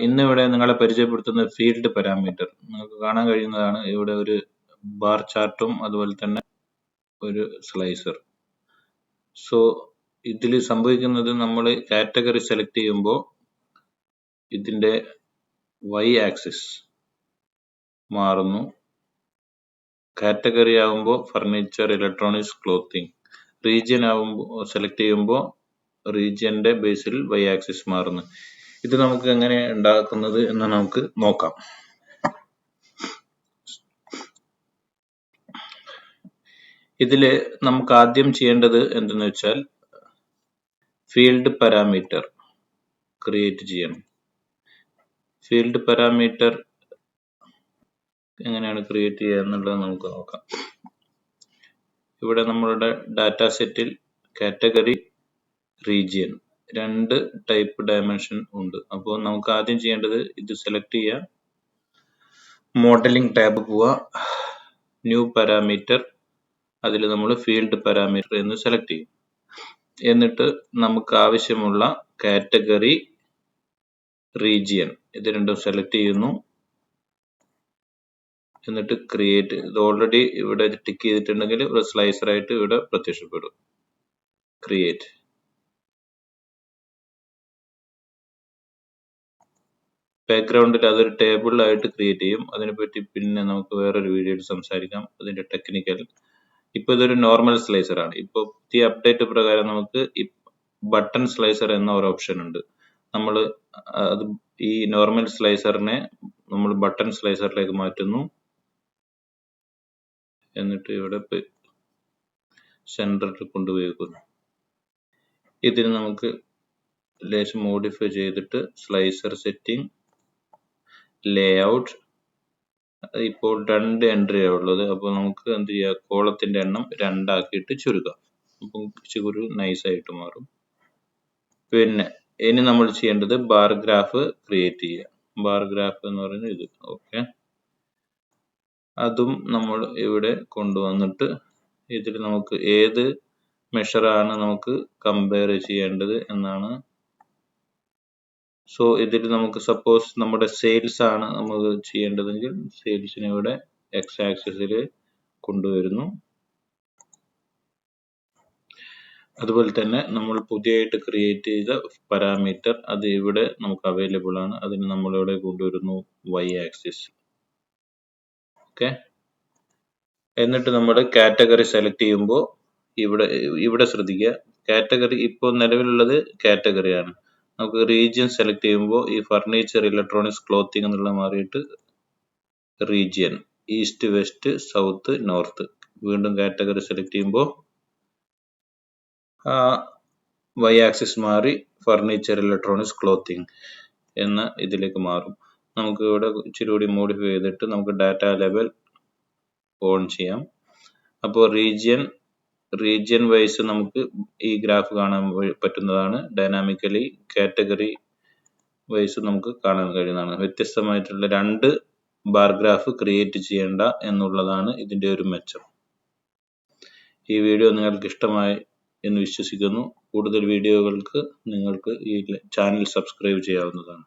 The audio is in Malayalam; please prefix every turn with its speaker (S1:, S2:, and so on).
S1: ഇന്നിവിടെ നിങ്ങളെ പരിചയപ്പെടുത്തുന്ന ഫീൽഡ് പാരാമീറ്റർ. നിങ്ങൾക്ക് കാണാൻ കഴിയുന്നതാണ് ഇവിടെ ഒരു ബാർ ചാർട്ടും അതുപോലെ തന്നെ ഒരു സ്ലൈസർ. സോ ഇതിൽ സംഭവിക്കുന്നത് നമ്മൾ കാറ്റഗറി സെലക്ട് ചെയ്യുമ്പോൾ ഇതിന്റെ y ആക്സിസ് മാറുന്നു. കാറ്റഗറി ആവുമ്പോൾ ഫർണിച്ചർ, ഇലക്ട്രോണിക്സ്, ക്ലോത്തിങ്. റീജിയൻ ആവുമ്പോൾ സെലക്ട് ചെയ്യുമ്പോൾ റീജിയന്റെ ബേസിൽ y ആക്സിസ് മാറുന്നു. ഇത് നമുക്ക് എങ്ങനെ ഉണ്ടാക്കുന്നത് എന്ന് നമുക്ക് നോക്കാം. ഇതില് നമുക്ക് ആദ്യം ചെയ്യേണ്ടത് എന്തെന്ന് വെച്ചാൽ ഫീൽഡ് പാരാമീറ്റർ ക്രിയേറ്റ് ചെയ്യണം. ഫീൽഡ് പാരാമീറ്റർ എങ്ങനെയാണ് ക്രിയേറ്റ് ചെയ്യുക എന്നുള്ളത് നമുക്ക് നോക്കാം. ഇവിടെ നമ്മളുടെ ഡാറ്റ സെറ്റിൽ കാറ്റഗറി, റീജിയൻ രണ്ട് ടൈപ്പ് ഡയമെൻഷൻ ഉണ്ട്. അപ്പോൾ നമുക്ക് ആദ്യം ചെയ്യേണ്ടത് ഇത് സെലക്ട് ചെയ്യുക, മോഡലിംഗ് ടാബ് പോവുക, ന്യൂ പാരാമീറ്റർ, അതിൽ നമ്മൾ ഫീൽഡ് പാരാമീറ്റർ എന്ന് സെലക്ട് ചെയ്യും. എന്നിട്ട് നമുക്ക് ആവശ്യമുള്ള കാറ്റഗറി, റീജിയൻ ഇത് രണ്ടും സെലക്ട് ചെയ്യുന്നു. എന്നിട്ട് ക്രിയേറ്റ്, ഇത് ഓൾറെഡി ഇവിടെ ടിക്ക് ചെയ്തിട്ടുണ്ടെങ്കിൽ ഒരു സ്ലൈസർ ആയിട്ട് ഇവിടെ പ്രത്യക്ഷപ്പെടും. ക്രിയേറ്റ്. ബാക്ക്ഗ്രൗണ്ടിൽ അതൊരു ടേബിൾ ആയിട്ട് ക്രിയേറ്റ് ചെയ്യും. അതിനെപ്പറ്റി പിന്നെ നമുക്ക് വേറൊരു വീഡിയോയിൽ സംസാരിക്കാം, അതിന്റെ ടെക്നിക്കൽ. ഇപ്പൊ ഇതൊരു നോർമൽ സ്ലൈസർ ആണ്. ഇപ്പൊ ഈ അപ്ഡേറ്റ് പ്രകാരം നമുക്ക് ബട്ടൺ സ്ലൈസർ എന്ന ഒരു ഓപ്ഷൻ ഉണ്ട്. നമ്മൾ അത് ഈ നോർമൽ സ്ലൈസറിനെ നമ്മൾ ബട്ടൺ സ്ലൈസറിലേക്ക് മാറ്റുന്നു. എന്നിട്ട് ഇവിടെ സെന്ററിൽ കൊണ്ടുപോയി വെക്കുന്നു. ഇതിന് നമുക്ക് ലേശം മോഡിഫൈ ചെയ്തിട്ട് സ്ലൈസർ സെറ്റിംഗ്, ലേഔട്ട്. ഇപ്പോൾ 2 എൻട്രി ഉള്ളത്. അപ്പോൾ നമുക്ക് എന്ത് ചെയ്യാം, കോളത്തിന്റെ എണ്ണം 2 ആക്കിയിട്ട് ചുരുക്കാം. അപ്പം ഇച്ചിരി നൈസ് ആയിട്ട് മാറും. പിന്നെ ഇനി നമ്മൾ ചെയ്യേണ്ടത് ബാർ ഗ്രാഫ് ക്രിയേറ്റ് ചെയ്യുക. ബാർ ഗ്രാഫ് എന്ന് പറയുന്നത് ഇത്. ഓക്കെ, അതും നമ്മൾ ഇവിടെ കൊണ്ടുവന്നിട്ട് ഇതിൽ നമുക്ക് ഏത് മെഷറാണ് നമുക്ക് കമ്പയർ ചെയ്യേണ്ടത് എന്നാണ്. സോ ഇതിൽ നമുക്ക് സപ്പോസ് നമ്മുടെ സെയിൽസ് ആണ് നമുക്ക് ചെയ്യേണ്ടതെങ്കിൽ സെയിൽസിനെ ഇവിടെ എക്സ് ആക്സിസിൽ കൊണ്ടുവരുന്നു. അതുപോലെ തന്നെ നമ്മൾ പുതിയതായിട്ട് ക്രിയേറ്റ് ചെയ്ത പാരാമീറ്റർ അത് ഇവിടെ നമുക്ക് അവൈലബിൾ ആണ്. അതിന് നമ്മളിവിടെ കൊണ്ടുവരുന്നു y ആക്സിസ്. ഓക്കെ, എന്നിട്ട് നമ്മൾ കാറ്റഗറി സെലക്ട് ചെയ്യുമ്പോൾ ഇവിടെ ശ്രദ്ധിക്കുക, കാറ്റഗറി ഇപ്പോൾ നിലവിലുള്ളത് കാറ്റഗറി ആണ്. നമുക്ക് റീജിയൻ സെലക്ട് ചെയ്യുമ്പോൾ ഈ ഫർണിച്ചർ, ഇലക്ട്രോണിക്സ്, ക്ലോത്തിങ് എന്നുള്ള മാറിയിട്ട് region, east, west, south, north. വീണ്ടും കാറ്റഗറി സെലക്ട് ചെയ്യുമ്പോൾ y ആക്സിസ് മാറി ഫർണിച്ചർ, ഇലക്ട്രോണിക്സ്, ക്ലോത്തിങ് എന്ന ഇതിലേക്ക് മാറും. നമുക്ക് ഇവിടെ ഇച്ചിരി കൂടി മോഡിഫൈ ചെയ്തിട്ട് നമുക്ക് ഡാറ്റ ലെവൽ ഓൺ ചെയ്യാം. അപ്പോൾ റീജിയൻ വൈസ് നമുക്ക് ഈ ഗ്രാഫ് കാണാൻ പറ്റുന്നതാണ്. ഡൈനാമിക്കലി കാറ്റഗറി വൈസ് നമുക്ക് കാണാൻ കഴിയുന്നതാണ്. വ്യത്യസ്തമായിട്ടുള്ള 2 ബാർ ഗ്രാഫ് ക്രിയേറ്റ് ചെയ്യേണ്ട എന്നുള്ളതാണ് ഇതിന്റെ ഒരു മെച്ചം. ഈ വീഡിയോ നിങ്ങൾക്ക് ഇഷ്ടമായി എന്ന് വിശ്വസിക്കുന്നു. കൂടുതൽ വീഡിയോകൾക്ക് നിങ്ങൾക്ക് ഈ ചാനൽ സബ്സ്ക്രൈബ് ചെയ്യാവുന്നതാണ്.